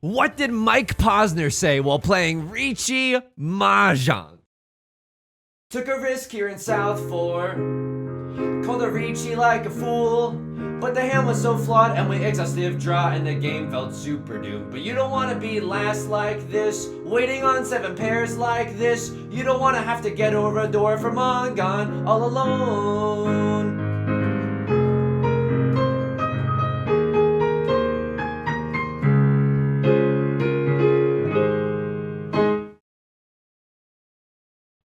What did Mike Posner say while playing Riichi Mahjong? Took a risk here in South 4, called a Riichi like a fool, but the hand was so flawed and we exhaustive draw and the game felt super doomed. But you don't want to be last like this, waiting on 7 pairs like this. You don't want to have to get over a door from Mongon all alone.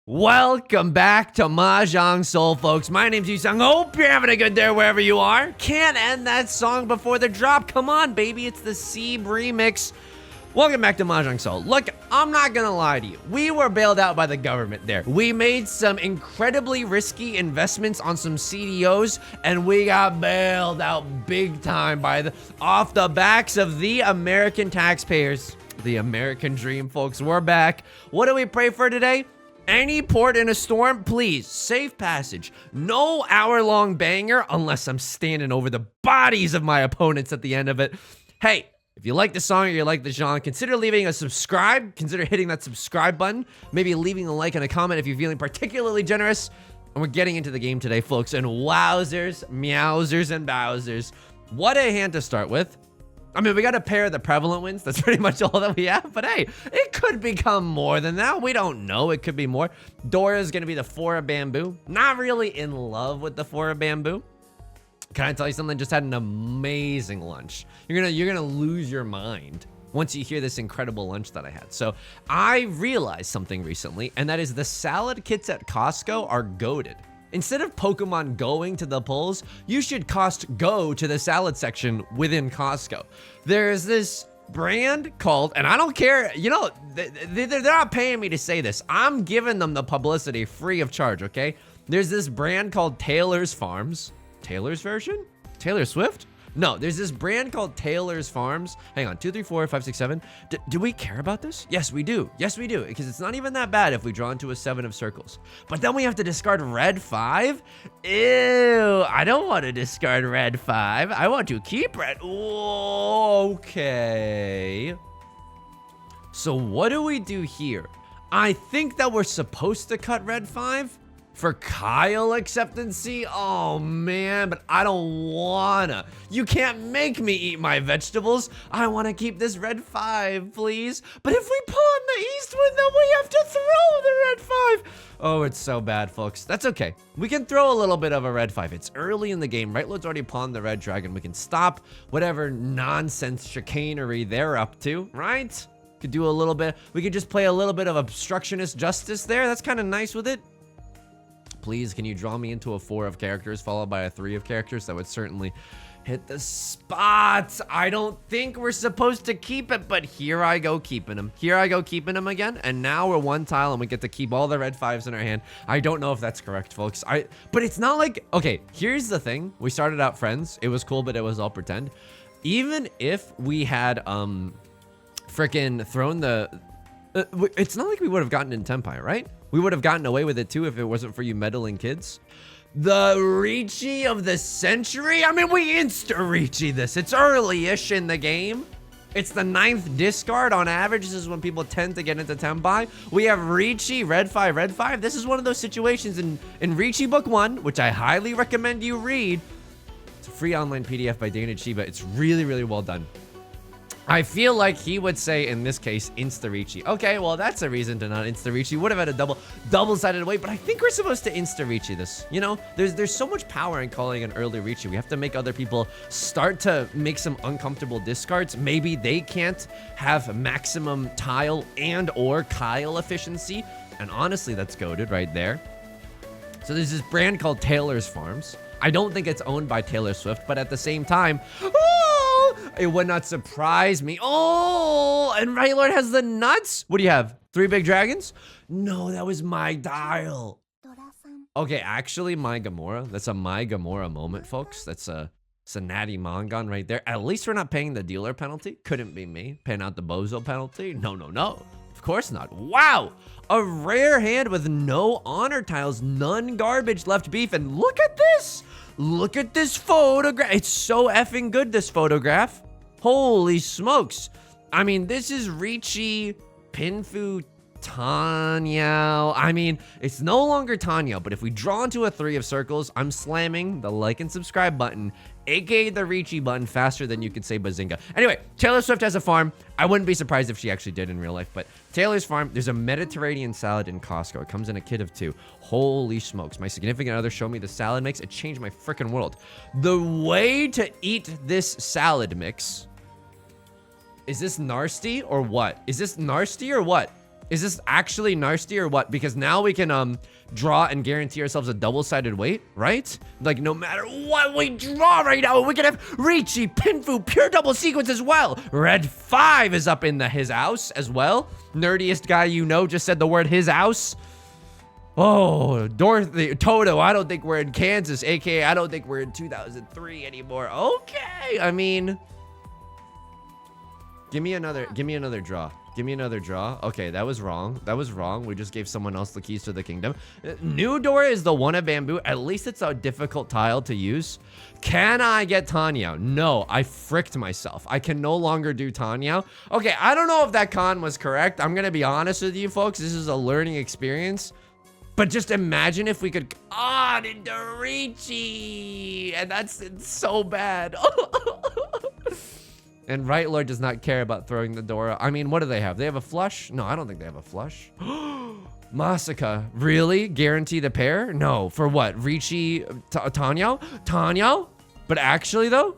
Welcome back to Mahjong Soul, folks. My name's Yusong. Hope you're having a good day wherever you are. Can't end that song before the drop. Come on, baby. It's the Sieb remix. Welcome back to Mahjong Soul. Look, I'm not gonna lie to you. We were bailed out by the government there. We made some incredibly risky investments on some CDOs, and we got bailed out big time by off the backs of the American taxpayers. The American dream, folks. We're back. What do we pray for today? Any port in a storm, please, safe passage. No hour-long banger unless I'm standing over the bodies of my opponents at the end of it. Hey, if you like the song or you like the genre, consider leaving a subscribe. Consider hitting that subscribe button. Maybe leaving a like and a comment if you're feeling particularly generous. And we're getting into the game today, folks. And wowzers, meowsers, and bowsers. What a hand to start with. I mean, we got a pair of the prevalent wins. That's pretty much all that we have. But hey, it could become more than that. We don't know. It could be more. Dora is going to be the 4 of bamboo. Not really in love with the 4 of bamboo. Can I tell you something? Just had an amazing lunch. You're gonna lose your mind once you hear this incredible lunch that I had. So I realized something recently, and that is the salad kits at Costco are goated. Instead of Pokemon going to the polls, you should go to the salad section within Costco. There's this brand called, and I don't care, you know, they're not paying me to say this. I'm giving them the publicity free of charge, okay? There's this brand called Taylor's Farms. Taylor's version? Taylor Swift? No, there's this brand called Taylor's Farms. Hang on, 2, 3, 4, 5, 6, 7. Do we care about this? Yes, we do. Yes, we do. Because it's not even that bad if we draw into a 7 of circles. But then we have to discard red 5? Ew, I don't want to discard red 5. I want to keep red. Okay. So what do we do here? I think that we're supposed to cut red 5. For Kyle acceptancy? Oh man, but I don't wanna. You can't make me eat my vegetables. I wanna keep this red 5, please. But if we pawn the east one, then we have to throw the red 5. Oh, it's so bad, folks. That's okay. We can throw a little bit of a red 5. It's early in the game. Right Lord's already pawned the red dragon. We can stop whatever nonsense chicanery they're up to, right? Could do a little bit. We could just play a little bit of obstructionist justice there. That's kind of nice with it. Please, can you draw me into a 4 of characters followed by a 3 of characters? That would certainly hit the spot. I don't think we're supposed to keep it, but here I go keeping him. Here I go keeping him again, and now we're 1 tile and we get to keep all the red 5s in our hand. I don't know if that's correct, folks. But it's not like, okay, here's the thing. We started out friends. It was cool, but it was all pretend. Even if we had freaking thrown the... it's not like we would have gotten in Tenpai, right? We would have gotten away with it too if it wasn't for you meddling kids. The Riichi of the century? I mean, we insta-Riichi this. It's early-ish in the game. It's the 9th discard on average. This is when people tend to get into Tenpai. We have Riichi, red 5, red 5. This is one of those situations in Riichi Book 1, which I highly recommend you read. It's a free online PDF by Dana Chiba. It's really, really well done. I feel like he would say, in this case, insta-Riichi. Okay, well, that's a reason to not insta-Riichi. Would have had a double-sided weight, but I think we're supposed to insta-Riichi this. You know, there's so much power in calling an early Riichi. We have to make other people start to make some uncomfortable discards. Maybe they can't have maximum tile and or Kyle efficiency. And honestly, that's goated right there. So there's this brand called Taylor's Farms. I don't think it's owned by Taylor Swift, but at the same time, it would not surprise me. Oh, and Right Lord has the nuts. What do you have? 3 big dragons? No, that was my dial. Okay, actually, my Gamora. That's a my Gamora moment, folks. That's a natty Mongon right there. At least we're not paying the dealer penalty. Couldn't be me paying out the bozo penalty. No, no, no. Of course not. Wow, a rare hand with no honor tiles, none garbage left beef, and look at this. Look at this photograph. It's so effing good, this photograph. Holy smokes. I mean, this is Riichi Pinfu Tenhou. I mean, it's no longer Tenhou, but if we draw into a 3 of circles, I'm slamming the like and subscribe button, aka the Riichi button, faster than you could say bazinga. Anyway, Taylor Swift has a farm. I wouldn't be surprised if she actually did in real life, but Taylor's farm, there's a Mediterranean salad in Costco. It comes in a kit of 2. Holy smokes. My significant other showed me the salad mix. It changed my freaking world. The way to eat this salad mix... Is this nasty or what? Is this nasty or what? Is this actually nasty or what? Because now we can draw and guarantee ourselves a double-sided weight, right? Like, no matter what we draw right now, we can have Riichi, Pinfu, pure double sequence as well. Red 5 is up in his house as well. Nerdiest guy you know just said the word his house. Oh, Dorothy, Toto, I don't think we're in Kansas, aka I don't think we're in 2003 anymore. Okay, I mean... Give me another draw. Give me another draw. Okay, that was wrong. That was wrong. We just gave someone else the keys to the kingdom. New door is the one of bamboo. At least it's a difficult tile to use. Can I get Tenhou? No, I fricked myself. I can no longer do Tenhou. Okay, I don't know if that con was correct. I'm gonna be honest with you folks. This is a learning experience. But just imagine if we could con into Riichi. And that's so bad. And Right Lord does not care about throwing the door. I mean, what do they have? They have a flush? No, I don't think they have a flush. Masaka, really? Guarantee the pair? No, for what? Riichi, Tenhou? Tenhou? But actually though,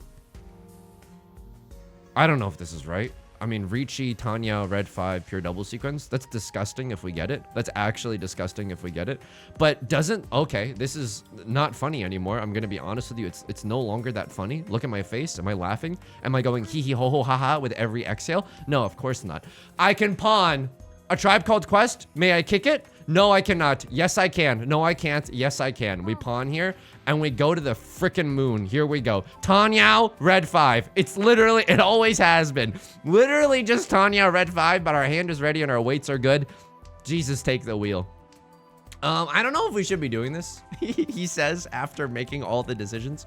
I don't know if this is right. I mean, Riichi, Tenhou, red 5, pure double sequence. That's disgusting if we get it. That's actually disgusting if we get it. But doesn't, okay, this is not funny anymore. I'm gonna be honest with you. It's no longer that funny. Look at my face. Am I laughing? Am I going hee hee ho ho ha ha with every exhale? No, of course not. I can pawn a Tribe Called Quest. May I kick it? No, I cannot. Yes, I can. No, I can't. Yes, I can. We pawn here and we go to the frickin' moon. Here we go. Tenhou, red 5. It's literally, it always has been. Literally just Tenhou, red 5, but our hand is ready and our weights are good. Jesus, take the wheel. I don't know if we should be doing this, he says after making all the decisions.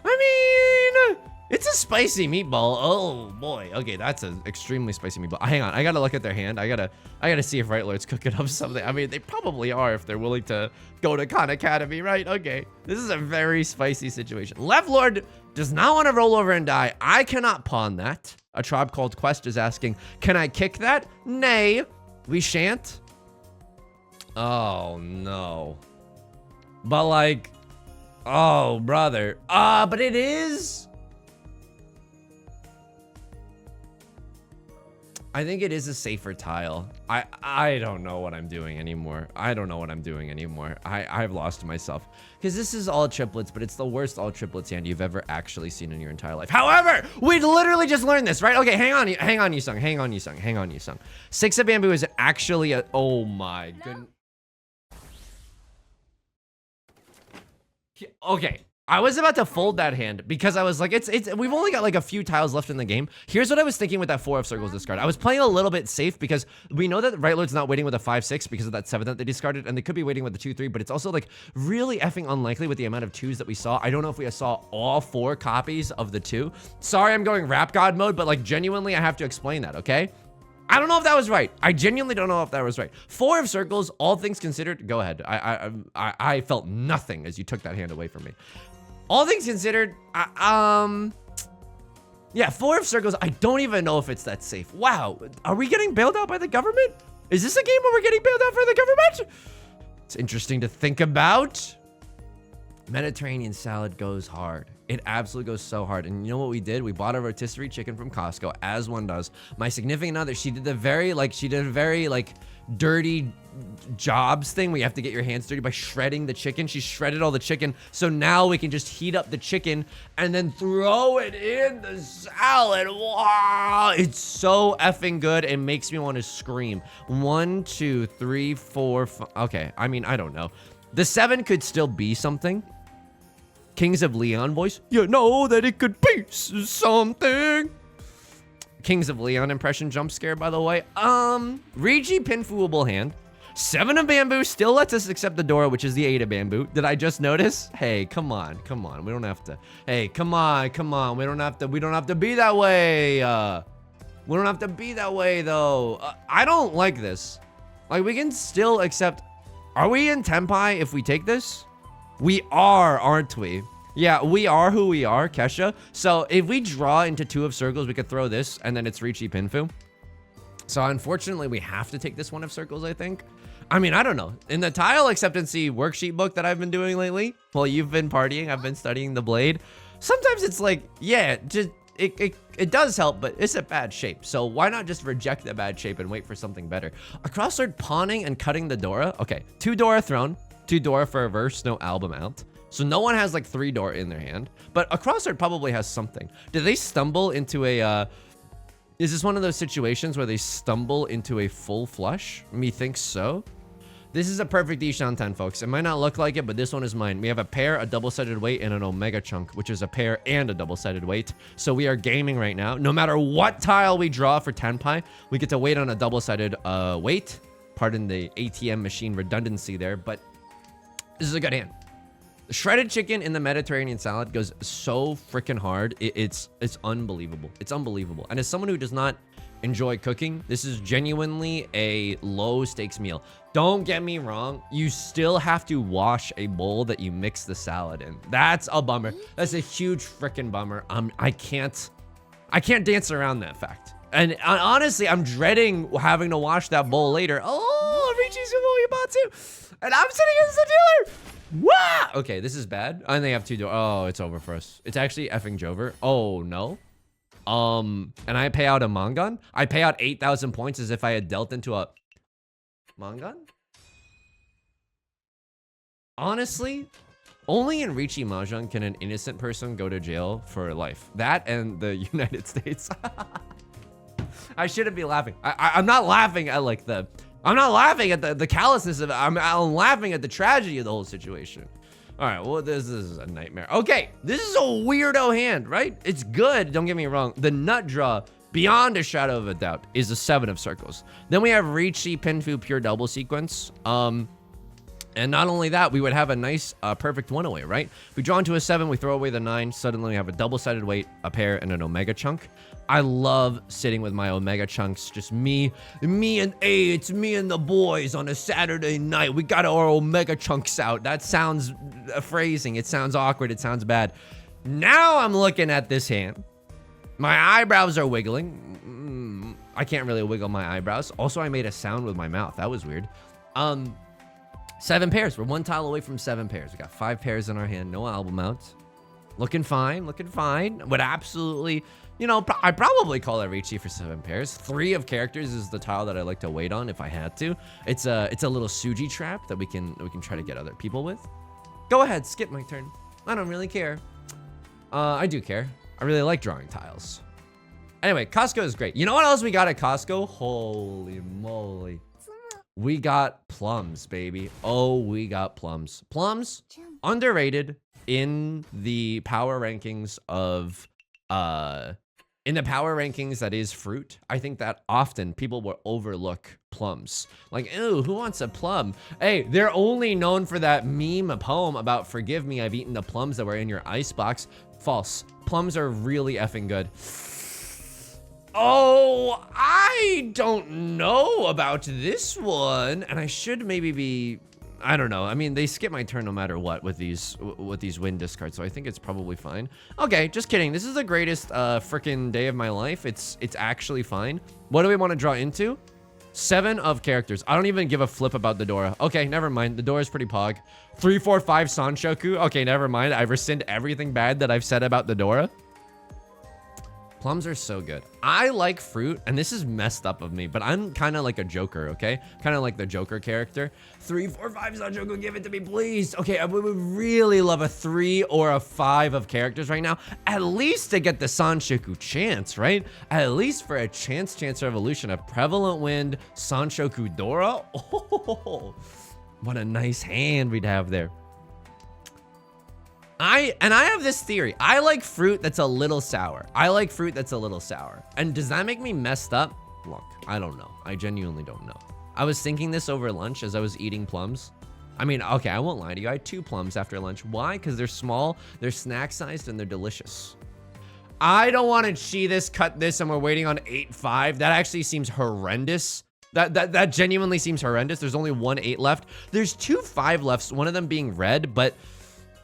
I mean, it's a spicy meatball. Oh boy. Okay, that's an extremely spicy meatball. Hang on, I gotta look at their hand. I gotta see if Right Lord's cooking up something. I mean, they probably are if they're willing to go to Khan Academy, right? Okay, this is a very spicy situation. Left Lord does not want to roll over and die. I cannot pawn that. A Tribe Called Quest is asking, can I kick that? Nay, we shan't. Oh no. But like, oh brother. But it is. I think it is a safer tile. I don't know what I'm doing anymore. I don't know what I'm doing anymore. I've lost myself. Because this is all triplets, but it's the worst all triplets hand you've ever actually seen in your entire life. However, we literally just learned this, right? Okay, hang on, Yusong. 6 of bamboo is actually a, oh my goodness. Okay. I was about to fold that hand because I was like, we've only got like a few tiles left in the game. Here's what I was thinking with that 4 of circles discard. I was playing a little bit safe because we know that Right Lord's not waiting with a 5-6 because of that 7 that they discarded, and they could be waiting with the 2-3, but it's also like really effing unlikely with the amount of 2s that we saw. I don't know if we saw all 4 copies of the 2. Sorry, I'm going rap god mode, but like genuinely I have to explain that, okay? I don't know if that was right. I genuinely don't know if that was right. 4 of circles, all things considered, go ahead. I felt nothing as you took that hand away from me. All things considered, yeah, 4 of circles, I don't even know if it's that safe. Wow, are we getting bailed out by the government? Is this a game where we're getting bailed out by the government? It's interesting to think about. Mediterranean salad goes hard. It absolutely goes so hard. And you know what we did? We bought a rotisserie chicken from Costco, as one does. My significant other, she did a very dirty jobs thing where you have to get your hands dirty by shredding the chicken. She shredded all the chicken, so now we can just heat up the chicken and then throw it in the salad. Wow, it's so effing good. It makes me want to scream. 1, 2, 3, 4, 5. Okay, I mean, I don't know. The 7 could still be something. Kings of Leon voice. You know that it could be something. Kings of Leon impression jump scare, by the way. Riichi pinfuable hand. 7 of bamboo still lets us accept the door, which is the 8 of bamboo. Did I just notice? Hey, come on. We don't have to. Hey, come on. We don't have to be that way. We don't have to be that way, though. I don't like this. Like, we can still accept... Are we in Tenpai if we take this? We are, aren't we? Yeah, we are who we are, Kesha. So, if we draw into 2 of circles, we could throw this, and then it's Riichi Pinfu. So, unfortunately, we have to take this 1 of circles, I think. I mean, I don't know. In the tile acceptancy worksheet book that I've been doing lately, while you've been partying, I've been studying the blade. Sometimes it's like, yeah, just... It does help, but it's a bad shape. So why not just reject the bad shape and wait for something better? A crossword pawning and cutting the Dora. Okay, 2 Dora thrown, 2 Dora for a verse, no album out. So no one has like 3 Dora in their hand, but a crossword probably has something. Did they stumble into a, is this one of those situations where they stumble into a full flush? Methinks so. This is a perfect Ishan 10, folks. It might not look like it, but this one is mine. We have a pair, a double-sided weight, and an Omega chunk, which is a pair and a double-sided weight. So we are gaming right now. No matter what tile we draw for Tenpai, we get to wait on a double-sided weight. Pardon the ATM machine redundancy there, but this is a good hand. The shredded chicken in the Mediterranean salad goes so freaking hard. It's unbelievable. It's unbelievable. And as someone who does not enjoy cooking, this is genuinely a low stakes meal. Don't get me wrong, you still have to wash a bowl that you mix the salad in. That's a bummer. That's a huge freaking bummer. I can't dance around that fact. And honestly, I'm dreading having to wash that bowl later. Oh, Riichi Sumo, and I'm sitting as the dealer. Wow. Okay, this is bad. And they have 2 doors. Oh, it's over for us. It's actually effing Jover. Oh no. And I pay out a Mangan. I pay out 8,000 points as if I had dealt into a Mangan. Honestly, only in Riichi Mahjong can an innocent person go to jail for life. That and the United States. I shouldn't be laughing. I'm not laughing at like I'm not laughing at the callousness of it. I'm laughing at the tragedy of the whole situation. All right, well, this is a nightmare. Okay, this is a weirdo hand, right? It's good, don't get me wrong. The nut draw, beyond a shadow of a doubt, is a 7 of circles. Then we have Riichi Pinfu pure double sequence. And not only that, we would have a nice, perfect 1-away, right? We draw into a 7, we throw away the 9. Suddenly we have a double-sided weight, a pair, and an Omega chunk. I love sitting with my Omega chunks. Just me and it's me and the boys on a Saturday night. We got our Omega chunks out. That sounds phrasing. It sounds awkward. It sounds bad. Now I'm looking at this hand. My eyebrows are wiggling. I can't really wiggle my eyebrows. Also, I made a sound with my mouth. That was weird. 7 pairs. We're 1 tile away from 7 pairs. We got 5 pairs in our hand. No album outs. Looking fine. Looking fine. Would absolutely, you know, I'd probably call it Riichi for 7 pairs. 3 of characters is the tile that I like to wait on if I had to. It's a little Suji trap that we can try to get other people with. Go ahead. Skip my turn. I don't really care. I do care. I really like drawing tiles. Anyway, Costco is great. You know what else we got at Costco? Holy moly. We got plums, baby. Oh, we got plums. Plums, underrated in the power rankings of, in the power rankings that is fruit. I think that often people will overlook plums. Like, ew, who wants a plum? Hey, they're only known for that meme poem about forgive me, I've eaten the plums that were in your icebox. False. Plums are really effing good. Oh, I don't know about this one. And I should maybe be, I don't know. I mean, they skip my turn no matter what with these win discards. So I think it's probably fine. Okay, just kidding. This is the greatest freaking day of my life. It's actually fine. What do we want to draw into? 7 of characters. I don't even give a flip about the Dora. Okay, never mind. The Dora is pretty pog. 3, 4, 5 Sanshoku. Okay, never mind. I rescind everything bad that I've said about the Dora. Plums are so good. I like fruit, and this is messed up of me, but I'm kind of like a Joker, okay? Kind of like the Joker character. 3, 4, 5 Sanshoku, give it to me, please. Okay, I would really love a 3 or a 5 of characters right now, at least to get the Sanshoku chance, right? At least for a chance revolution, a prevalent wind, Sanshoku Dora. Oh, what a nice hand we'd have there. I have this theory. I like fruit that's a little sour. And does that make me messed up? Look, I don't know. I genuinely don't know. I was thinking this over lunch as I was eating plums. I mean, okay, I won't lie to you. I had 2 plums after lunch. Why? Because they're small, they're snack sized, and they're delicious. I don't want to chi this, cut this, and we're waiting on 8-5. That actually seems horrendous. That genuinely seems horrendous. There's only 1 8 left. There's 2 5 left, one of them being red, but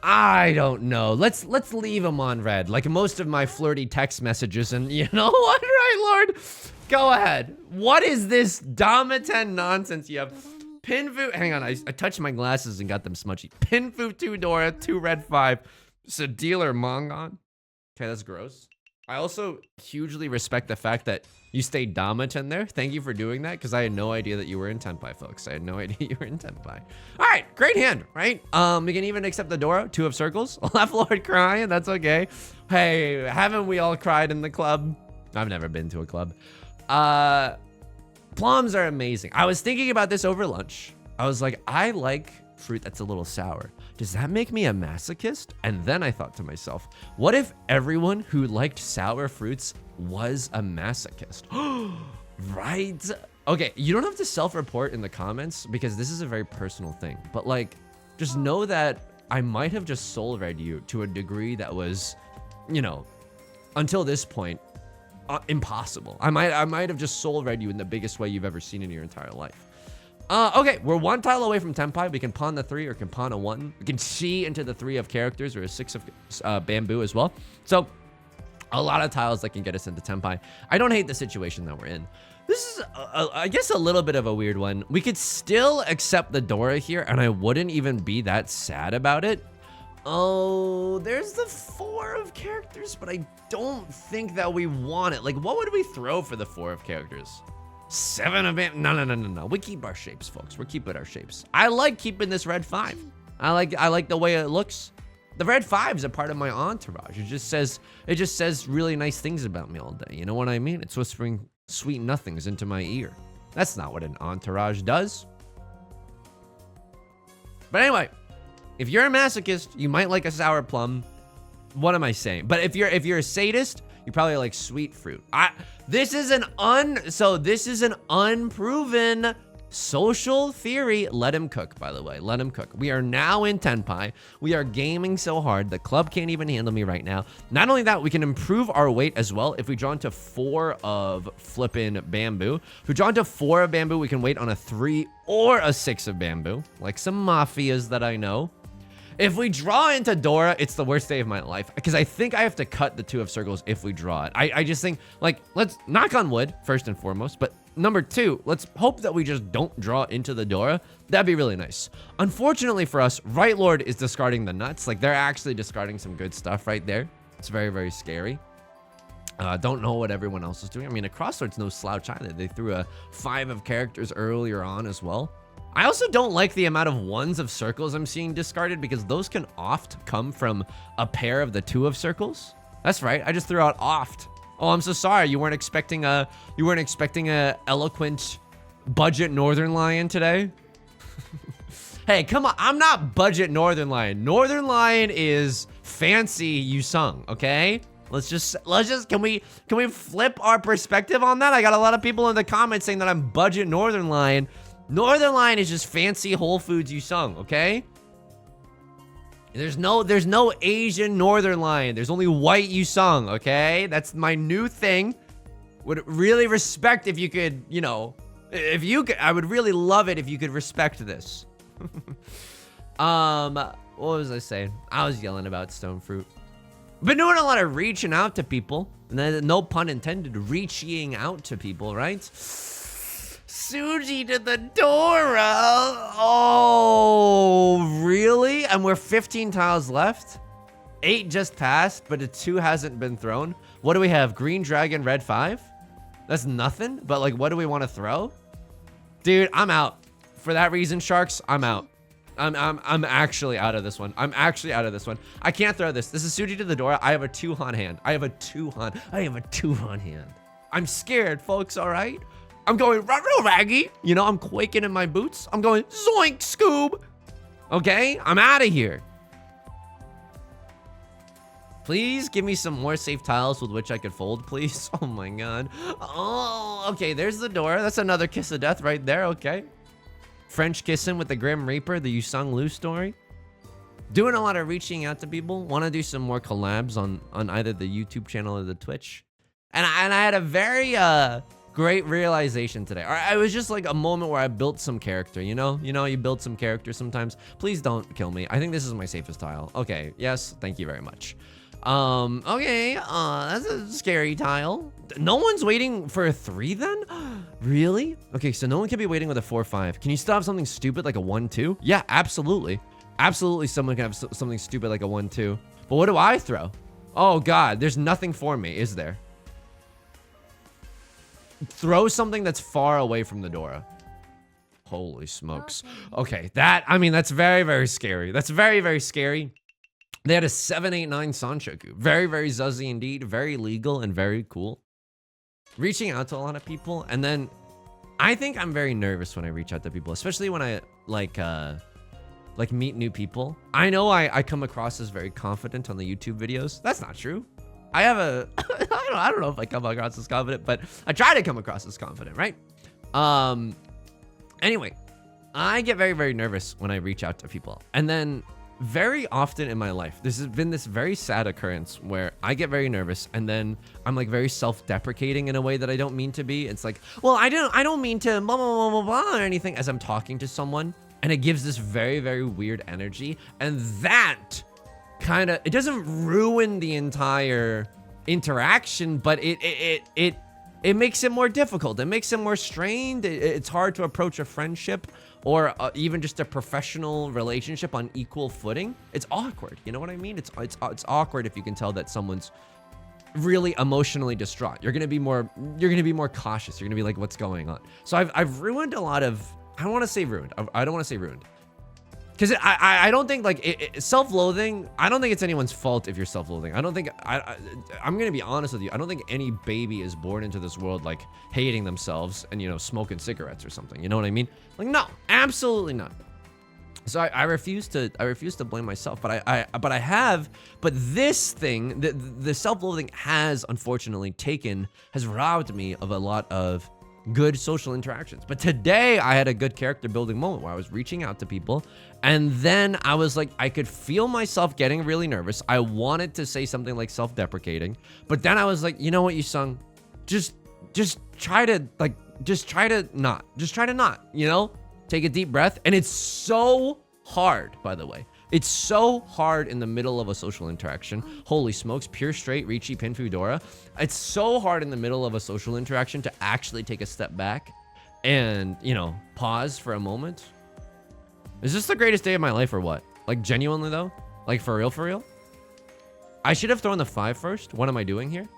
I don't know. Let's leave them on red, like most of my flirty text messages. And you know what, right, Lord? Go ahead. What is this Damaten nonsense you have? Pinfu, hang on, I touched my glasses and got them smudgy. Pinfu 2 Dora, 2 red 5. Dealer Mongon. Okay, that's gross. I also hugely respect the fact that you stayed Damaten there. Thank you for doing that, because I had no idea that you were in Tenpai, folks. I had no idea you were in Tenpai. All right, great hand, right? We can even accept the Dora, 2 of circles. Left Lord crying, that's okay. Hey, haven't we all cried in the club? I've never been to a club. Plums are amazing. I was thinking about this over lunch. I was like, I like fruit that's a little sour. Does that make me a masochist? And then I thought to myself, what if everyone who liked sour fruits was a masochist? Right? Okay, you don't have to self-report in the comments because this is a very personal thing. But like, just know that I might have just soul-read you to a degree that was, you know, until this point, impossible. I might have just soul-read you in the biggest way you've ever seen in your entire life. Okay, we're 1 tile away from Tenpai. We can pawn the 3 or can pawn a 1. We can chi into the 3 of characters or a 6 of bamboo as well. So a lot of tiles that can get us into Tenpai. I don't hate the situation that we're in. This is, I guess, a little bit of a weird one. We could still accept the Dora here, and I wouldn't even be that sad about it. Oh, there's the 4 of characters, but I don't think that we want it. Like, what would we throw for the 4 of characters? 7 of it? No. We keep our shapes, folks. We're keeping our shapes. I like keeping this red 5. I like the way it looks. The red 5 is a part of my entourage. It just says really nice things about me all day. You know what I mean? It's whispering sweet nothings into my ear. That's not what an entourage does. But anyway, if you're a masochist, you might like a sour plum. What am I saying? But if you're a sadist, you probably like sweet fruit. This is an unproven social theory. Let him cook, by the way. Let him cook. We are now in Tenpai. We are gaming so hard. The club can't even handle me right now. Not only that, we can improve our weight as well. If we draw into 4 of flippin' bamboo. If we draw into 4 of bamboo, we can wait on a 3 or a 6 of bamboo. Like some mafias that I know. If we draw into Dora, it's the worst day of my life because I think I have to cut the 2 of circles if we draw it. I just think, like, let's knock on wood first and foremost, but number 2, let's hope that we just don't draw into the Dora. That'd be really nice. Unfortunately for us, Right Lord is discarding the nuts. Like, they're actually discarding some good stuff right there. It's very, very scary. Don't know what everyone else is doing. I mean, a Crossroads no slouch either. They threw a 5 of characters earlier on as well. I also don't like the amount of 1s of circles I'm seeing discarded because those can oft come from a pair of the 2 of circles. That's right. I just threw out oft. Oh, I'm so sorry. You weren't expecting a eloquent budget Northern Lion today? Hey, come on. I'm not budget Northern Lion. Northern Lion is fancy Yusong, okay? Let's just can we flip our perspective on that? I got a lot of people in the comments saying that I'm budget Northern Lion. Northern Lion is just fancy Whole Foods Yusong, okay? There's no Asian Northern Lion. There's only white Yusong, okay? That's my new thing. Would really respect if you could, you know, if you could, I would really love it if you could respect this. What was I saying? I was yelling about stone fruit. Been doing a lot of reaching out to people. And then, no pun intended, reaching out to people, right? Suji to the Dora. Oh, really? And we're 15 tiles left? 8 just passed, but a 2 hasn't been thrown. What do we have? Green dragon, red 5? That's nothing, but like, what do we want to throw? Dude, I'm out. For that reason, Sharks, I'm out. I'm actually out of this one. I'm actually out of this one. I can't throw this. This is Suji to the Dora. I have a 2-han hand. I have a 2-han hand. I'm scared, folks, all right? I'm going real raggy. You know, I'm quaking in my boots. I'm going zoink, Scoob. Okay, I'm out of here. Please give me some more safe tiles with which I could fold, please. Oh my god. Oh, okay, there's the door. That's another kiss of death right there, okay. French kissing with the Grim Reaper, the Yusong Liu story. Doing a lot of reaching out to people. Want to do some more collabs on either the YouTube channel or the Twitch. And I had a very great realization today. Or it was just like a moment where I built some character, you know? You build some character sometimes. Please don't kill me. I think this is my safest tile. Okay, yes, thank you very much. Okay, that's a scary tile. No one's waiting for a 3 then? Really? Okay, so no one can be waiting with a 4-5. Can you still have something stupid like a 1-2? Yeah, absolutely. Absolutely someone can have something stupid like a 1-2. But what do I throw? Oh God, there's nothing for me, is there? Throw something that's far away from the Dora. Holy smokes. Okay, I mean, that's very, very scary. That's very, very scary. They had a 7-8-9 Sanshoku. Very, very zuzzy indeed. Very legal and very cool. Reaching out to a lot of people. And then I think I'm very nervous when I reach out to people, especially when I like meet new people. I know I come across as very confident on the YouTube videos. That's not true. I have a, I don't know if I come across as confident, but I try to come across as confident, right? Anyway, I get very, very nervous when I reach out to people. And then very often in my life, this has been this very sad occurrence where I get very nervous and then I'm like very self-deprecating in a way that I don't mean to be. It's like, well, I don't mean to blah, blah, blah, blah, blah, or anything as I'm talking to someone. And it gives this very, very weird energy. And that kind of, it doesn't ruin the entire interaction, but it makes it more difficult. It makes it more strained. It's hard to approach a friendship or even just a professional relationship on equal footing. It's awkward. You know what I mean? It's awkward if you can tell that someone's really emotionally distraught. You're gonna be more cautious. You're gonna be like, what's going on? So I've ruined a lot of. I don't want to say ruined. I don't want to say ruined. Because I don't think like self-loathing, I don't think it's anyone's fault if you're self-loathing. I don't think, I'm going to be honest with you. I don't think any baby is born into this world like hating themselves and, you know, smoking cigarettes or something. You know what I mean? Like, no, absolutely not. So I refuse to blame myself, but but this thing, the self-loathing has unfortunately has robbed me of a lot of good social interactions. But today I had a good character building moment where I was reaching out to people and then I was like, I could feel myself getting really nervous. I wanted to say something like self-deprecating, but then I was like, you know what, Yusong, just try to not, you know, take a deep breath. And it's so hard, by the way. It's so hard in the middle of a social interaction. Holy smokes, pure straight Riichi Pinfu Dora. It's so hard in the middle of a social interaction to actually take a step back and, you know, pause for a moment. Is this the greatest day of my life or what? Like genuinely though? Like for real, for real? I should have thrown the 5 first. What am I doing here?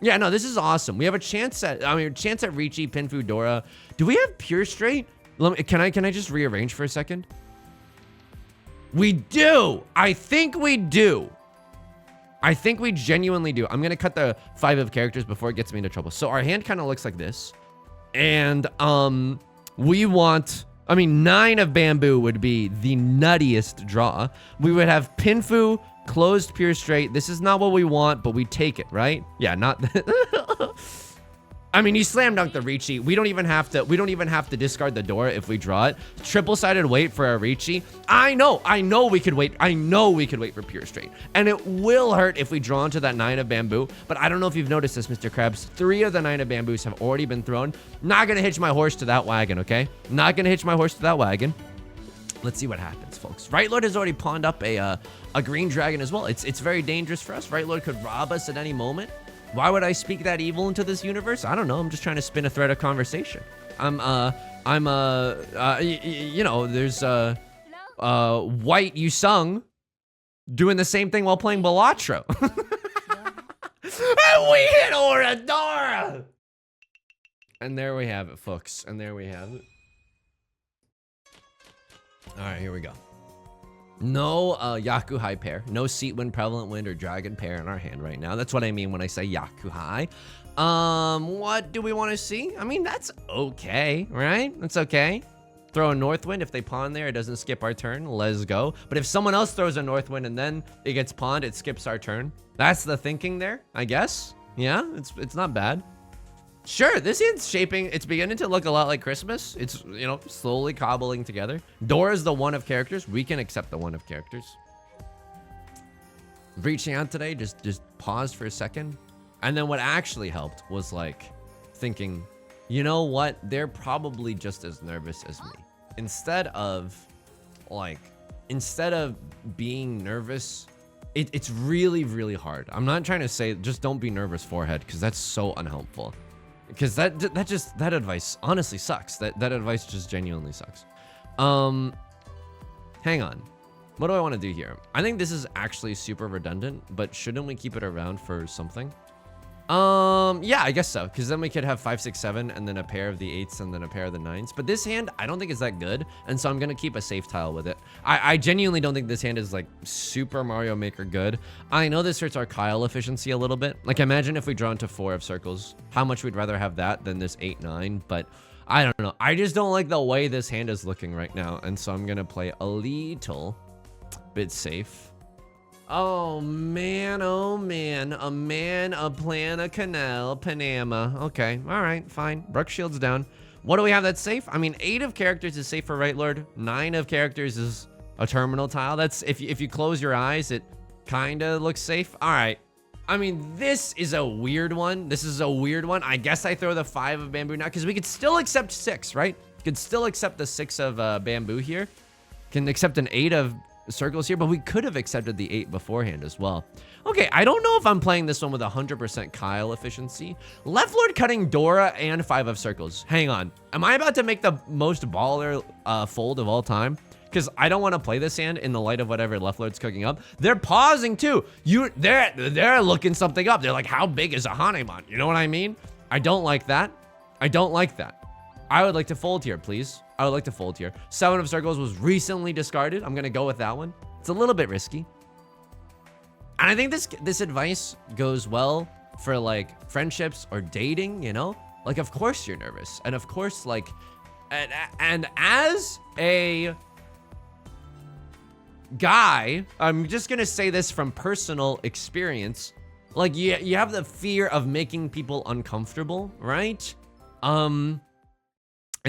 Yeah, no, this is awesome. We have a chance at Riichi Pinfu Dora. Do we have pure straight? Can I just rearrange for a second? We do. I think we do. I think we genuinely do. I'm going to cut the 5 of characters before it gets me into trouble. So our hand kind of looks like this. And we want, 9 of bamboo would be the nuttiest draw. We would have Pinfu, closed pure straight. This is not what we want, but we take it, right? Yeah, not you slam dunk the Riichi. We don't even have to discard the Dora if we draw it. Triple-sided wait for a Riichi. I know we could wait. I know we could wait for pure straight. And it will hurt if we draw into that 9 of bamboo. But I don't know if you've noticed this, Mr. Krabs. 3 of the 9 of bamboos have already been thrown. Not gonna hitch my horse to that wagon, okay? Not gonna hitch my horse to that wagon. Let's see what happens, folks. Right Lord has already pawned up a green dragon as well. It's very dangerous for us. Right Lord could rob us at any moment. Why would I speak that evil into this universe? I don't know. I'm just trying to spin a thread of conversation. There's white Yusong doing the same thing while playing Balatro. And we hit Oradora! And there we have it, folks. And there we have it. All right, here we go. No Yaku High pair. No Seat Wind, Prevalent Wind, or Dragon pair in our hand right now. That's what I mean when I say Yaku High. What do we want to see? That's okay, right? That's okay. Throw a North Wind. If they pawn there, it doesn't skip our turn. Let's go. But if someone else throws a North Wind and then it gets pawned, it skips our turn. That's the thinking there, I guess. Yeah, it's not bad. Sure, this hand's shaping. It's beginning to look a lot like Christmas. It's, you know, slowly cobbling together. Door is the one of characters. We can accept the one of characters. Reaching out today, just paused for a second. And then what actually helped was like thinking, you know what? They're probably just as nervous as me. Instead of being nervous, it's really, really hard. I'm not trying to say just don't be nervous, forehead, because that's so unhelpful. Because that advice honestly sucks. That advice just genuinely sucks. Hang on. What do I want to do here? I think this is actually super redundant, but shouldn't we keep it around for something? Yeah, I guess so. Because then we could have 5, 6, 7, and then a pair of the 8s, and then a pair of the 9s. But this hand, I don't think is that good, and so I'm gonna keep a safe tile with it. I genuinely don't think this hand is like Super Mario Maker good. I know this hurts our Kyle efficiency a little bit. Like, imagine if we draw into 4 of circles. How much we'd rather have that than this 8, 9. But I don't know. I just don't like the way this hand is looking right now, and so I'm gonna play a little bit safe. Oh man, a man, a plan, a canal, Panama. Okay, all right, fine. Brook Shield's down. What do we have that's safe? I mean, 8 of characters is safe for Right Lord. 9 of characters is a terminal tile. That's if you close your eyes, it kind of looks safe. All right. I mean, this is a weird one. This is a weird one. I guess I throw the 5 of bamboo now because we could still accept 6, right? Could still accept the 6 of bamboo here. Can accept an 8 of circles here, but we could have accepted the 8 beforehand as well. Okay, I don't know if I'm playing this one with 100% Kyle efficiency. Left Lord cutting Dora and 5 of circles. Hang on. Am I about to make the most baller fold of all time? Because I don't want to play this hand in the light of whatever Left Lord's cooking up. They're pausing too. They're looking something up. They're like, how big is a Hanemon? You know what I mean? I don't like that. I don't like that. I would like to fold here, please. I would like to fold here. 7 of circles was recently discarded. I'm going to go with that one. It's a little bit risky. And I think this advice goes well for like friendships or dating, you know? Like, of course you're nervous. And of course, like, and as a guy, I'm just going to say this from personal experience. Like, you have the fear of making people uncomfortable, right? And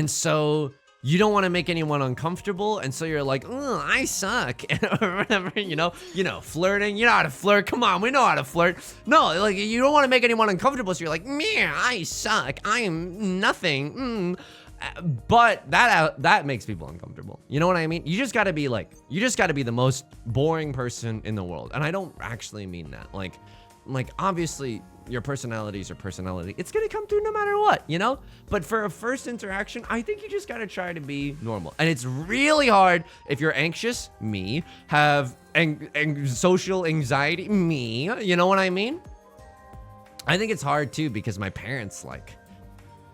so you don't want to make anyone uncomfortable, and so you're like, oh, I suck, or whatever, you know, flirting. You know how to flirt. Come on, we know how to flirt. No, like, you don't want to make anyone uncomfortable, so you're like, man, I suck. I am nothing. But that makes people uncomfortable. You know what I mean? You just gotta be the most boring person in the world, and I don't actually mean that. Like obviously, your personality is your personality. It's gonna come through no matter what, you know? But for a first interaction, I think you just gotta try to be normal. And it's really hard if you're anxious, me, have social anxiety, me, you know what I mean? I think it's hard too because my parents, like,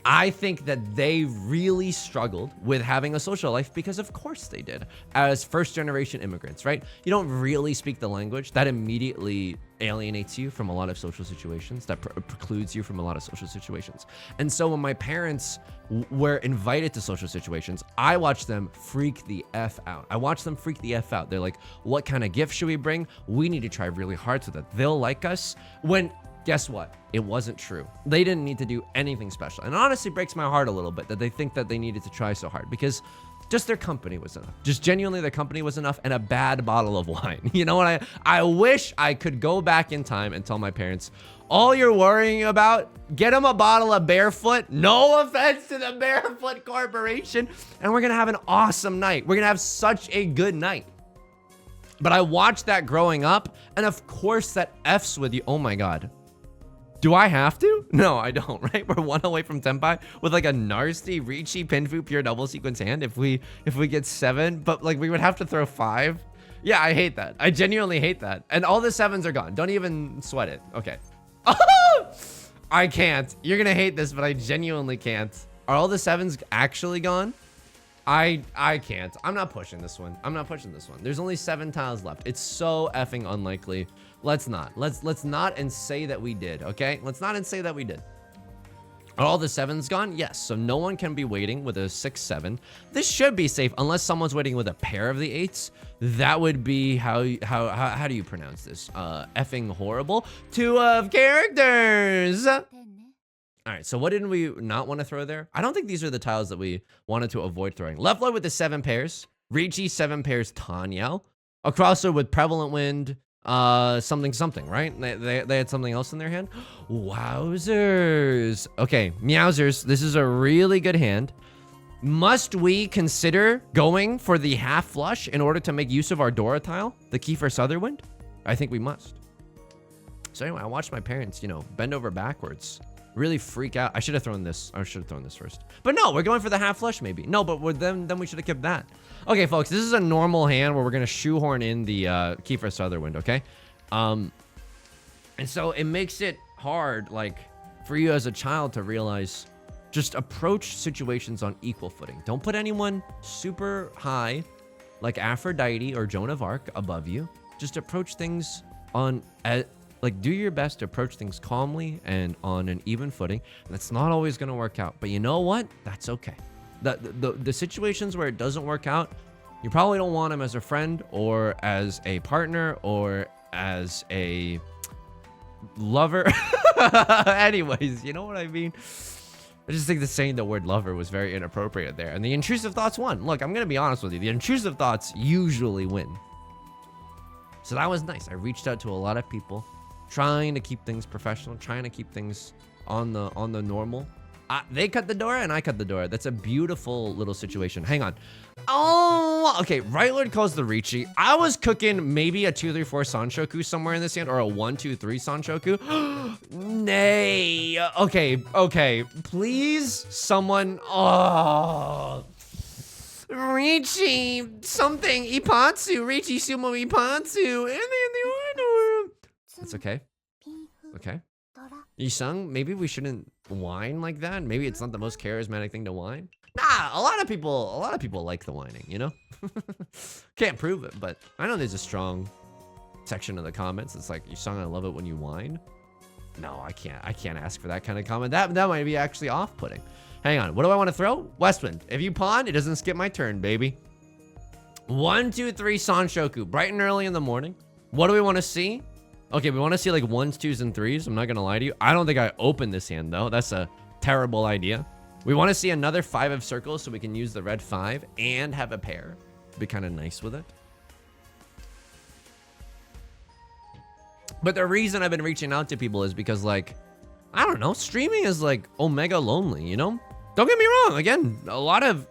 I think that they really struggled with having a social life because of course they did. As first generation immigrants, right? You don't really speak the language. That immediately alienates you from a lot of social situations. That precludes you from a lot of social situations. And so when my parents were invited to social situations, I watched them freak the F out. They're like, what kind of gift should we bring? We need to try really hard so that they'll like us. When guess what? It wasn't true. They didn't need to do anything special. And it honestly breaks my heart a little bit that they think that they needed to try so hard because just their company was enough. Just genuinely their company was enough and a bad bottle of wine. You know what? I wish I could go back in time and tell my parents, all you're worrying about, get them a bottle of Barefoot. No offense to the Barefoot Corporation. And we're going to have an awesome night. We're going to have such a good night. But I watched that growing up. And of course that F's with you. Oh my God. Do I have to? No, I don't, right? We're 1 away from Tenpai with like a nasty Riichi Pinfu pure double sequence hand if we get 7, but like we would have to throw 5. Yeah, I hate that. I genuinely hate that. And all the 7s are gone. Don't even sweat it. Okay. I can't. You're gonna hate this, but I genuinely can't. Are all the 7s actually gone? I can't. I'm not pushing this one. There's only 7 tiles left. It's so effing unlikely. Let's not. Let's not and say that we did, okay? Let's not and say that we did. Are all the 7s gone? Yes. So no one can be waiting with a 6, 7. This should be safe unless someone's waiting with a pair of the 8s. That would be how do you pronounce this? Effing horrible. 2 of characters. All right, so what didn't we not want to throw there? I don't think these are the tiles that we wanted to avoid throwing. Left leg with the 7 pairs. Riichi 7 pairs Tenhou. A crossover with Prevalent Wind, something, right? They had something else in their hand. Wowzers. Okay, meowsers. This is a really good hand. Must we consider going for the half flush in order to make use of our Dora tile, the Kiefer Sutherwind? I think we must. So anyway, I watched my parents, you know, bend over backwards, really freak out. I should have thrown this. I should have thrown this first. But no, we're going for the half flush maybe. No, but then we should have kept that. Okay, folks, this is a normal hand where we're going to shoehorn in the Kiefer Sutherwind, okay? And so it makes it hard, like, for you as a child to realize, just approach situations on equal footing. Don't put anyone super high, like Aphrodite or Joan of Arc, above you. Just approach things on, like, do your best to approach things calmly and on an even footing. That's not always going to work out, but you know what? That's okay. The situations where it doesn't work out, you probably don't want them as a friend or as a partner or as a lover. Anyways, you know what I mean? I just think that saying the word lover was very inappropriate there. And the intrusive thoughts won. Look, I'm going to be honest with you. The intrusive thoughts usually win. So that was nice. I reached out to a lot of people, trying to keep things professional, trying to keep things on the normal. They cut the door and I cut the door. That's a beautiful little situation. Hang on. Oh, okay. Right Lord calls the Riichi. I was cooking maybe a 2-3-4 Sanshoku somewhere in this hand, or a 1-2-3 Sanshoku. Nay. Okay. Please, someone. Oh. Riichi something Ipatsu. Riichi Sumo Ipatsu. And the order. That's okay. Okay. Yusong, maybe we shouldn't whine like that. Maybe it's not the most charismatic thing to whine. Nah, a lot of people like the whining, you know? Can't prove it, but I know there's a strong section of the comments. It's like, Yusong, I love it when you whine. No, I can't ask for that kind of comment. That might be actually off-putting. Hang on, what do I want to throw? Westwind. If you pawn, it doesn't skip my turn, baby. 1, 2, 3 Sanshoku, bright and early in the morning. What do we want to see? Okay, we want to see like 1s, 2s, and 3s. I'm not going to lie to you. I don't think I opened this hand, though. That's a terrible idea. We want to see another 5 of circles so we can use the red 5 and have a pair. Be kind of nice with it. But the reason I've been reaching out to people is because, like, I don't know, streaming is like omega lonely, you know? Don't get me wrong. Again, a lot of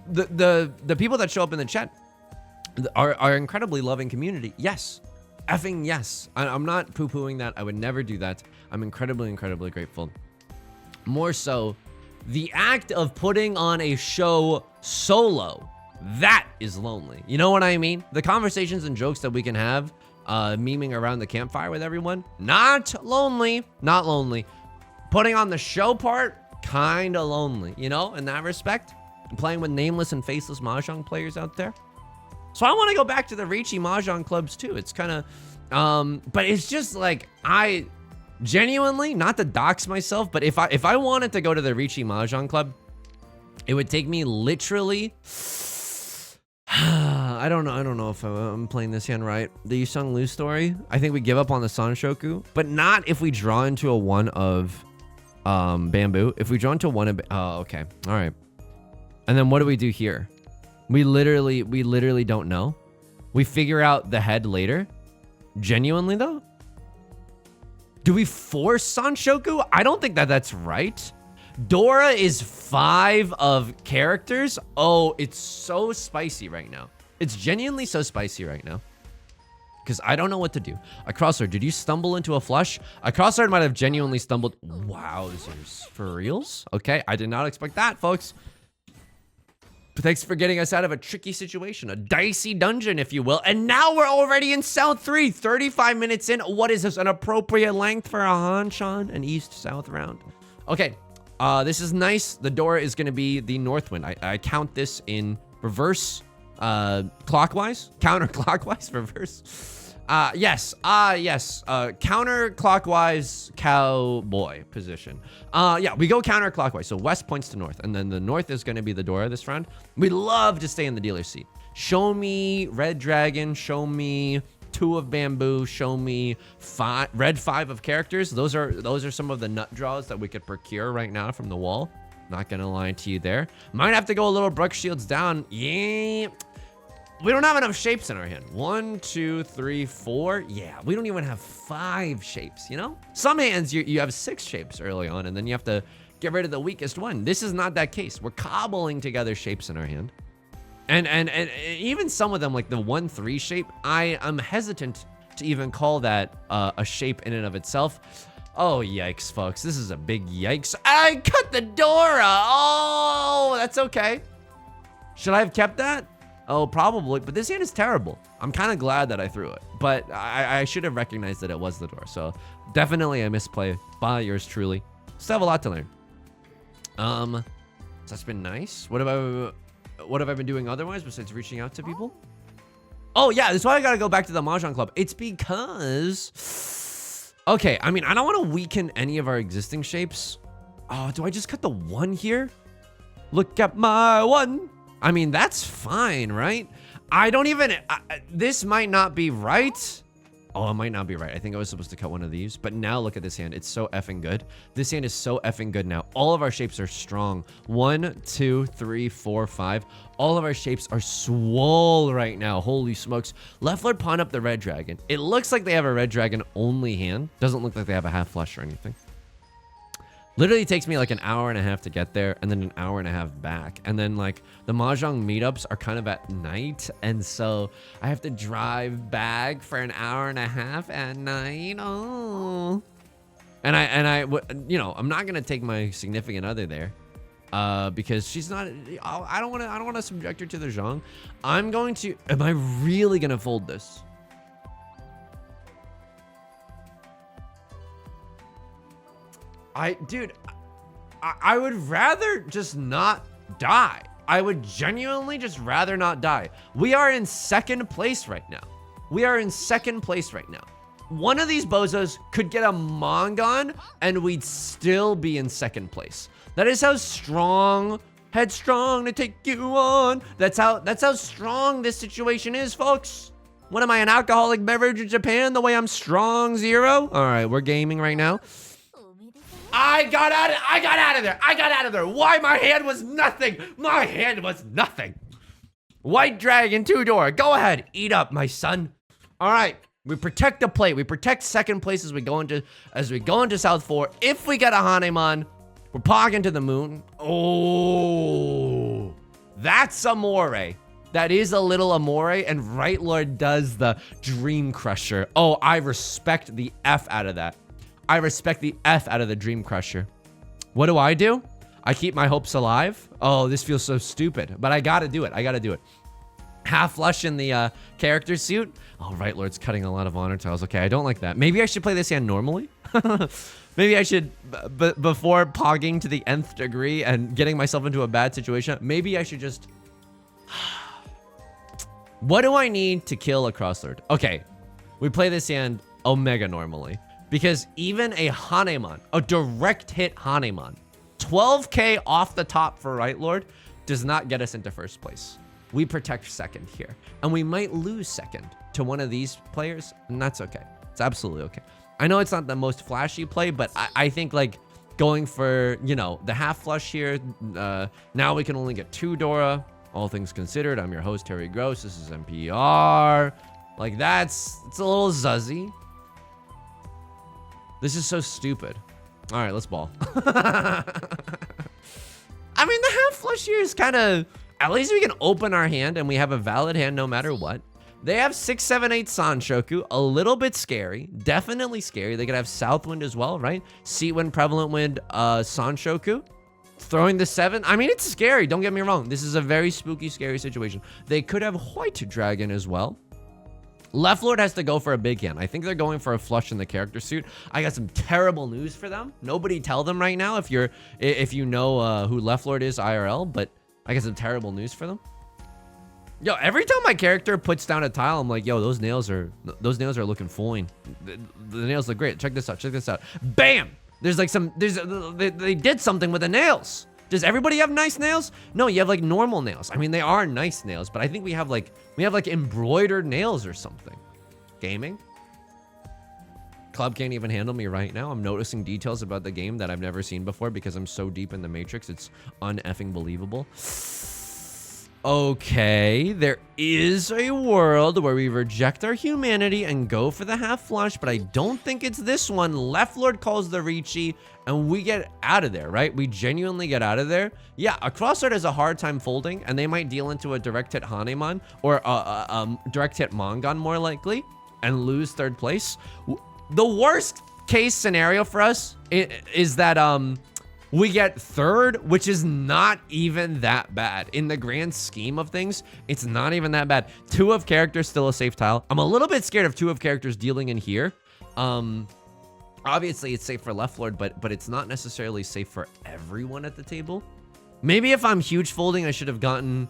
the people that show up in the chat are incredibly loving community. Yes. Effing yes. I'm not poo-pooing that. I would never do that. I'm incredibly grateful. More so, the act of putting on a show solo, that is lonely. You know what I mean? The conversations and jokes that we can have, memeing around the campfire with everyone, not lonely. Not lonely. Putting on the show part, kind of lonely, you know, in that respect. I'm playing with nameless and faceless Mahjong players out there. So I want to go back to the Riichi Mahjong clubs too. It's kind of, but it's just like, I genuinely, not to dox myself, but if I wanted to go to the Riichi Mahjong club, it would take me literally, I don't know if I'm playing this hand right. The Yusong Liu story, I think we give up on the Sanshoku, but not if we draw into a 1 of bamboo. If we draw into 1 of, oh, okay. All right. And then what do we do here? We literally don't know. We figure out the head later. Genuinely, though? Do we force Sanshoku? I don't think that's right. Dora is 5 of characters. Oh, it's so spicy right now. It's genuinely so spicy right now. Because I don't know what to do. A crossword, did you stumble into a flush? A crossword might have genuinely stumbled. Wowzers. For reals? Okay, I did not expect that, folks. But thanks for getting us out of a tricky situation, a dicey dungeon, if you will. And now we're already in South 3, 35 minutes in. What is this, an appropriate length for a Hanshan, an east-south round? Okay, this is nice. The door is going to be the north wind. I count this in reverse, clockwise, counterclockwise, reverse. Yes, counterclockwise cowboy position. Yeah, we go counterclockwise. So west points to north, and then the north is going to be the door this round. We love to stay in the dealer's seat. Show me red dragon. Show me 2 of bamboo, show me red 5 of characters. Those are some of the nut draws that we could procure right now from the wall. Not gonna lie to you there. Might have to go a little Bruck Shields down. Yeah. We don't have enough shapes in our hand. 1, 2, 3, 4. Yeah, we don't even have 5 shapes, you know? Some hands, you have 6 shapes early on, and then you have to get rid of the weakest one. This is not that case. We're cobbling together shapes in our hand. And even some of them, like the 1-3 shape, I'm hesitant to even call that a shape in and of itself. Oh, yikes, folks. This is a big yikes. I cut the Dora. Oh, that's okay. Should I have kept that? Oh, probably, but this hand is terrible. I'm kind of glad that I threw it, but I should have recognized that it was the door. So definitely a misplay by yours truly. Still have a lot to learn. So that's been nice. What have I been doing otherwise besides reaching out to people? Oh yeah, that's why I gotta go back to the Mahjong Club. It's because, okay, I mean, I don't want to weaken any of our existing shapes. Oh, do I just cut the 1 here? Look at my 1. I mean, that's fine, right? I don't even, this might not be right. Oh, it might not be right. I think I was supposed to cut one of these, but now look at this hand. It's so effing good. This hand is so effing good now. All of our shapes are strong. 1, 2, 3, 4, 5. All of our shapes are swole right now. Holy smokes. Left Lord pawn up the red dragon. It looks like they have a red dragon only hand. Doesn't look like they have a half flush or anything. Literally takes me like an hour and a half to get there and then an hour and a half back. And then like the Mahjong meetups are kind of at night. And so I have to drive back for an hour and a half at night. Oh. And I, you know, I'm not going to take my significant other there because she's not, I don't want to subject her to the zhong. I'm going to, am I really going to fold this? Dude, I would rather just not die. I would genuinely just rather not die. We are in 2nd place right now. We are in 2nd place right now. One of these bozos could get a Mongon and we'd still be in 2nd place. That is how strong, headstrong to take you on. That's how strong this situation is, folks. What am I, an alcoholic beverage in Japan the way I'm strong 0? All right, we're gaming right now. I got out of there. Why? My hand was nothing. My hand was nothing. White dragon 2-door. Go ahead. Eat up, my son. All right. We protect the plate. We protect 2nd place as we go into South 4. If we get a Hanemon, we're pogging to the moon. Oh, that's amore. That is a little amore, and Right Lord does the Dream Crusher. Oh, I respect the F out of that. I respect the F out of the Dream Crusher. What do? I keep my hopes alive. Oh, this feels so stupid, but I gotta do it. Half flush in the character suit. Oh, Right Lord's cutting a lot of honor tiles. Okay, I don't like that. Maybe I should play this hand normally. Maybe I should, before pogging to the nth degree and getting myself into a bad situation, maybe I should just... What do I need to kill a Crosslord? Okay, we play this hand Omega normally. Because even a Hanemon, a direct hit Hanemon, 12k off the top for Right Lord does not get us into 1st place. We protect 2nd here. And we might lose 2nd to one of these players, and that's okay. It's absolutely okay. I know it's not the most flashy play, but I think like going for, you know, the half flush here, now we can only get 2 Dora. All things considered, I'm your host, Terry Gross. This is NPR. Like it's a little zuzzy. This is so stupid. All right, let's ball. I mean, the half flush here is kind of, at least we can open our hand and we have a valid hand no matter what. They have 6, 7, 8 Sanshoku, a little bit scary, definitely scary. They could have Southwind as well, right? Seat Wind, Prevalent Wind, Sanshoku. Throwing the 7, I mean, it's scary, don't get me wrong. This is a very spooky, scary situation. They could have White Dragon as well. Left Lord has to go for a big hand. I think they're going for a flush in the character suit. I got some terrible news for them. Nobody tell them right now if you know who Left Lord is IRL, but I got some terrible news for them. Yo, every time my character puts down a tile, I'm like, yo, those nails are looking fine. The nails look great. Check this out. Bam! There's like they did something with the nails. Does everybody have nice nails? No, you have like normal nails. I mean, they are nice nails, but I think we have like embroidered nails or something. Gaming. Club can't even handle me right now. I'm noticing details about the game that I've never seen before because I'm so deep in the Matrix. It's uneffing believable. Okay, there is a world where we reject our humanity and go for the half flush, but I don't think it's this one. Left Lord calls the Riichi, and we get out of there, right? We genuinely get out of there. Yeah, a crossroad has a hard time folding, and they might deal into a direct hit Hanemon, or a direct hit Mongon more likely, and lose third place. The worst case scenario for us is that we get third, which is not even that bad. In the grand scheme of things, it's not even that bad. 2 of characters, still a safe tile. I'm a little bit scared of 2 of characters dealing in here. Obviously, it's safe for Left Lord, but it's not necessarily safe for everyone at the table. Maybe if I'm huge folding, I should have gotten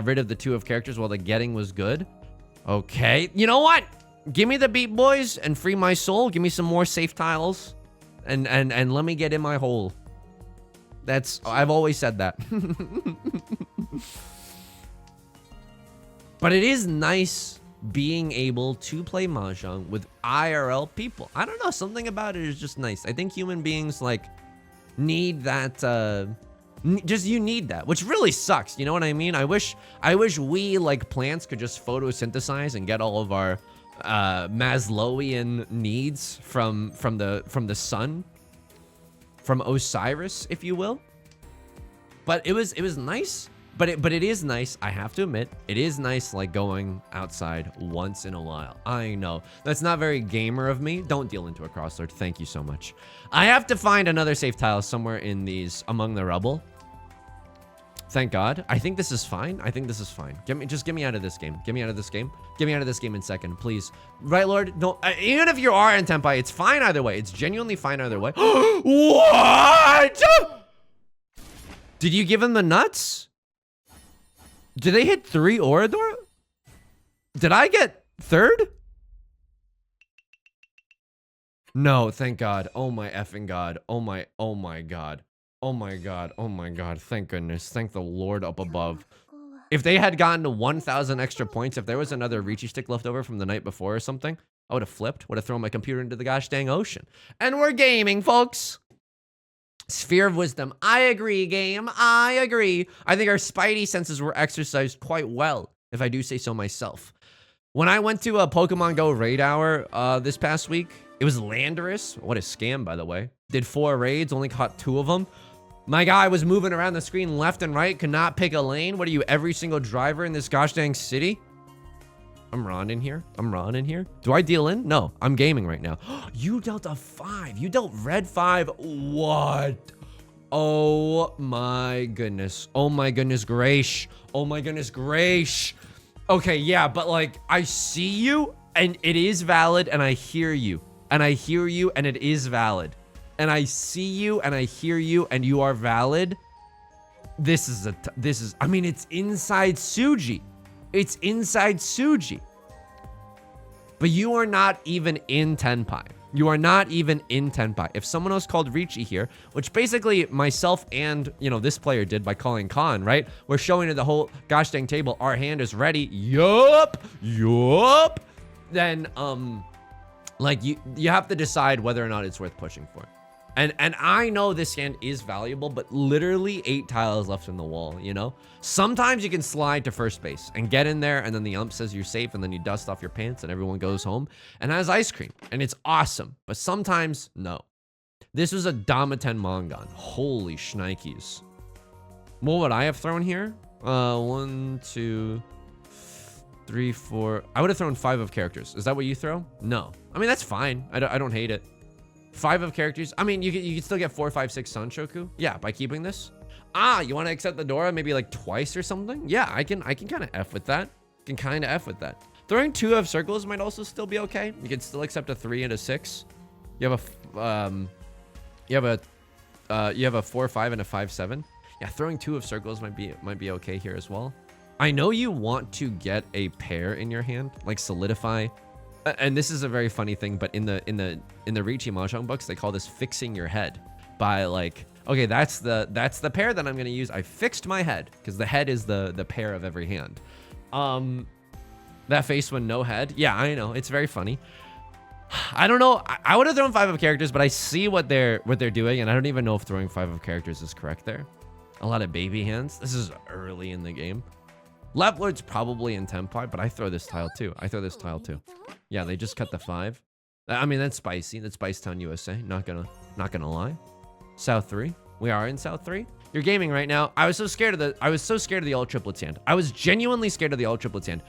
rid of the 2 of characters while the getting was good. Okay, you know what? Give me the beat, boys, and free my soul. Give me some more safe tiles, and let me get in my hole. I've always said that. But it is nice being able to play Mahjong with IRL people. I don't know, something about it is just nice. I think human beings like need that, you need that, which really sucks. You know what I mean? I wish we like plants could just photosynthesize and get all of our Maslowian needs from the sun. From Osiris, if you will. But it was nice. But it is nice, I have to admit, it is nice like going outside once in a while. I know. That's not very gamer of me. Don't deal into a crosslord. Thank you so much. I have to find another safe tile somewhere in these among the rubble. Thank God. I think this is fine. I think this is fine. Just get me out of this game. Get me out of this game. Get me out of this game in second, please. Right, Lord? No, even if you are in Tenpai, it's fine either way. It's genuinely fine either way. What? Did you give him the nuts? Did they hit 3 Orador? Did I get third? No, thank God. Oh my effing God. Oh my God. Oh my God. Oh my God. Thank goodness. Thank the Lord up above. If they had gotten to 1,000 extra points, if there was another Riichi stick left over from the night before or something, I would have flipped, would have thrown my computer into the gosh dang ocean. And we're gaming, folks. Sphere of Wisdom. I agree, game. I agree. I think our spidey senses were exercised quite well, if I do say so myself. When I went to a Pokemon Go raid hour this past week, it was Landorus. What a scam, by the way. Did 4 raids, only caught 2 of them. My guy was moving around the screen left and right, could not pick a lane. What are you, every single driver in this gosh dang city? I'm Ron in here. I'm Ron in here. Do I deal in? No, I'm gaming right now. You dealt a 5. You dealt red 5. What? Oh my goodness. Oh my goodness grace. Oh my goodness grace. Okay, yeah, but like, I see you and it is valid and I hear you. And I hear you and it is valid. And I see you and I hear you and you are valid. This is, I mean, it's inside Tsuji. It's inside Tsuji. But you are not even in Tenpai. You are not even in Tenpai. If someone else called Riichi here, which basically myself and, you know, this player did by calling Khan, right? We're showing to the whole gosh dang table, our hand is ready. Yup. Then, like you have to decide whether or not it's worth pushing for. And I know this hand is valuable, but literally 8 tiles left in the wall, you know? Sometimes you can slide to first base and get in there, and then the ump says you're safe, and then you dust off your pants, and everyone goes home and has ice cream, and it's awesome. But sometimes, no. This was a Damaten Mongon. Holy shnikes. What would I have thrown here? 1, 2, 3, 4. I would have thrown 5 of characters. Is that what you throw? No. I mean, that's fine. I don't hate it. 5 of characters. I mean, you can still get 4, 5, 6 Sanshoku. Yeah, by keeping this. Ah, you want to accept the Dora maybe like twice or something? Yeah, I can kind of F with that. Throwing 2 of circles might also still be okay. You can still accept a 3 and a 6. You have a 4, 5 and a 5, 7. Yeah, throwing 2 of circles might be okay here as well. I know you want to get a pair in your hand, like solidify. And this is a very funny thing, but in the Riichi Mahjong books, they call this fixing your head by like, okay, that's the pair that I'm going to use. I fixed my head because the head is the pair of every hand. That face when no head. Yeah, I know. It's very funny. I don't know. I would have thrown 5 of characters, but I see what they're doing, and I don't even know if throwing 5 of characters is correct there. A lot of baby hands. This is early in the game. Left Lord's probably in Tenpai, but I throw this tile too. Yeah, they just cut the 5. I mean, that's spicy. That's Spice Town, USA. Not gonna lie. South 3. We are in South 3. You're gaming right now. I was so scared of the all triplets hand. I was genuinely scared of the all triplets hand.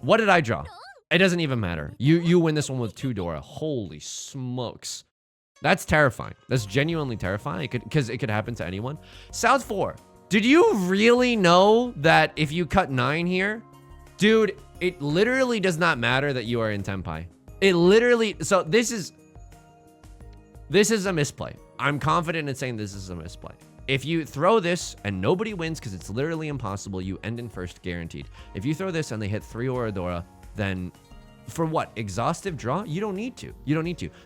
What did I draw? It doesn't even matter. You win this one with 2 Dora. Holy smokes. That's terrifying. That's genuinely terrifying because it could happen to anyone. South 4. Did you really know that if you cut 9 here, dude, it literally does not matter that you are in Tenpai. It literally, so this is a misplay. I'm confident in saying this is a misplay. If you throw this and nobody wins because it's literally impossible, you end in first guaranteed. If you throw this and they hit 3 Oradora, then for what? Exhaustive draw? You don't need to.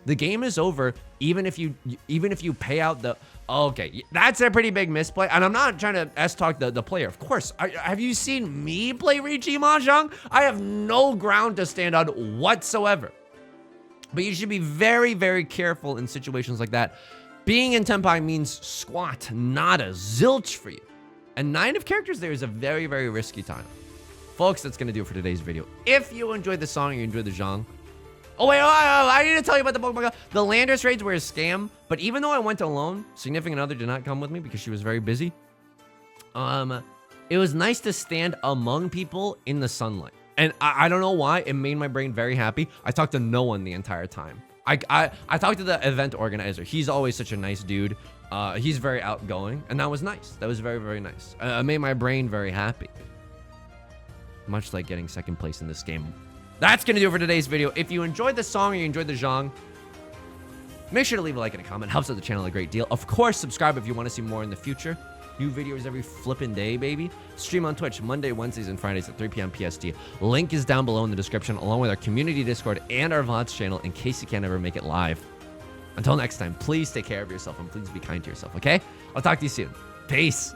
The game is over even if you pay out the... Okay, that's a pretty big misplay. And I'm not trying to S-talk the player. Of course, have you seen me play Riichi Mahjong? I have no ground to stand on whatsoever. But you should be very, very careful in situations like that. Being in Tenpai means squat, nada, zilch for you. And 9 of characters there is a very, very risky time. Folks, that's going to do it for today's video. If you enjoyed the song or you enjoyed the genre... Oh, wait, I need to tell you about the Pokemon. The Landers raids were a scam, but even though I went alone, significant other did not come with me because she was very busy. It was nice to stand among people in the sunlight. And I don't know why, it made my brain very happy. I talked to no one the entire time. I talked to the event organizer. He's always such a nice dude. He's very outgoing, and that was nice. That was very, very nice. It made my brain very happy. Much like getting second place in this game. That's going to do it for today's video. If you enjoyed the song or you enjoyed the genre, make sure to leave a like and a comment. It helps out the channel a great deal. Of course, subscribe if you want to see more in the future. New videos every flippin' day, baby. Stream on Twitch Monday, Wednesdays, and Fridays at 3 p.m. PST. Link is down below in the description, along with our community Discord and our VODs channel in case you can't ever make it live. Until next time, please take care of yourself and please be kind to yourself, okay? I'll talk to you soon. Peace.